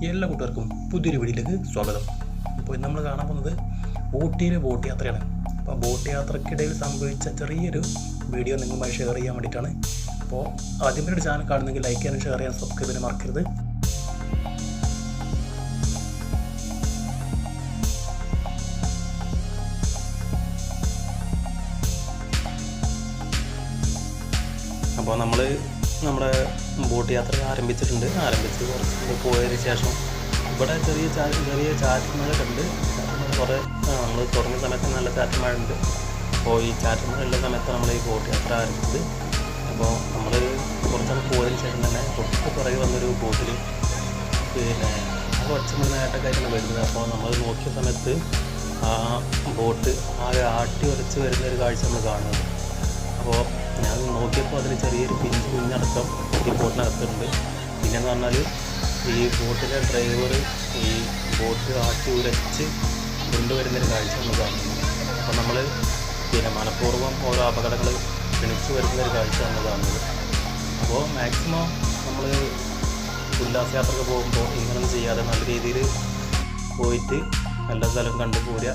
എല്ലാ കൂട്ടുകാർക്കും പുതിയൊരു വീഡിയോയിലേക്ക് സ്വാഗതം. അപ്പോൾ ഇന്ന് നമ്മൾ കാണാൻ പോകുന്നത് ഊട്ടിയിലെ ബോട്ട് യാത്രയാണ്. അപ്പോൾ ബോട്ട് യാത്രക്കിടയിൽ സംഭവിച്ച ചെറിയൊരു വീഡിയോ നിങ്ങളുമായി ഷെയർ ചെയ്യാൻ വേണ്ടിയിട്ടാണ്. അപ്പോൾ ആദ്യമേ ഒരു ചാനൽ കാണുന്നെങ്കിൽ ലൈക്ക് ചെയ്യാനും ഷെയർ ചെയ്യാൻ സബ്സ്ക്രൈബ് ചെയ്യാൻ മറക്കരുത്. അപ്പോൾ നമ്മുടെ ബോട്ട് യാത്ര ആരംഭിച്ച് കുറച്ച് പോയതിന് ശേഷം ഇവിടെ ചെറിയ ചാറ്റമഴയൊക്കെ ഉണ്ട്. കുറേ നമ്മൾ തുടങ്ങിയ സമയത്ത് നല്ല ചാറ്റമഴ ഉണ്ട്. അപ്പോൾ ഈ ചാറ്റമഴ ഉള്ള സമയത്ത് നമ്മൾ ഈ ബോട്ട് യാത്ര ആരംഭിച്ചത്. അപ്പോൾ നമ്മൾ കുറച്ചാണ് പോയതിന് ശേഷം തന്നെ തൊട്ട് പുറകെ വന്നൊരു ബോട്ടിൽ പിന്നെ ഒച്ചമണിനായിട്ടൊക്കെയായിട്ടാണ് വരുന്നത്. അപ്പോൾ നമ്മൾ നോക്കിയ സമയത്ത് ആ ബോട്ട് ആകെ ആട്ടി ഉരച്ച് വരുന്നൊരു കാഴ്ച നമ്മൾ കാണുന്നത്. അപ്പോൾ ഞാൻ നോക്കിയപ്പോൾ അതിൽ ചെറിയൊരു കുഞ്ഞടക്കം ഈ ബോട്ടിനകത്തുണ്ട്. പിന്നെയെന്ന് പറഞ്ഞാൽ ഈ ബോട്ടിലെ ഡ്രൈവർ ഈ ബോട്ട് ആട്ടി ഉരച്ച് കൊണ്ടുവരുന്നൊരു കാഴ്ച നമ്മൾ കാണുന്നു. അപ്പോൾ നമ്മൾ മനഃപൂർവ്വം ഓരോ അപകടങ്ങൾ ക്ഷണിച്ചു വരുന്നൊരു കാഴ്ച നമ്മൾ കാണുന്നത്. അപ്പോൾ മാക്സിമം നമ്മൾ ഉല്ലാസയാത്രയ്ക്ക് പോകുമ്പോൾ ഇങ്ങനൊന്നും ചെയ്യാതെ നല്ല രീതിയിൽ പോയിട്ട് നല്ല സ്ഥലം കണ്ടു പോരുക,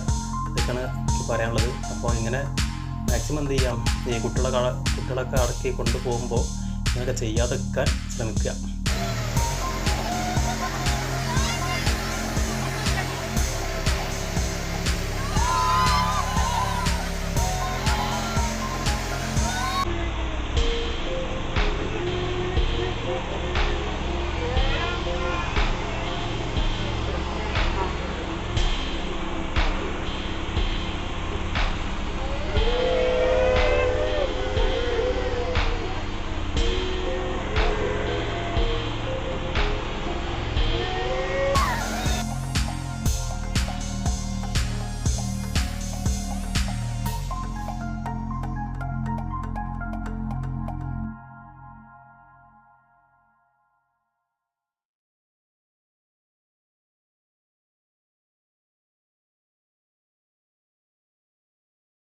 ഇതൊക്കെയാണ് എനിക്ക് പറയാനുള്ളത്. അപ്പോൾ ഇങ്ങനെ മാക്സിമം എന്ത് ചെയ്യാം, ഈ കുട്ടികളൊക്കെ അടക്കി കൊണ്ടുപോകുമ്പോൾ ഇങ്ങനെയൊക്കെ ചെയ്യാതെ വെക്കാൻ ശ്രമിക്കുക.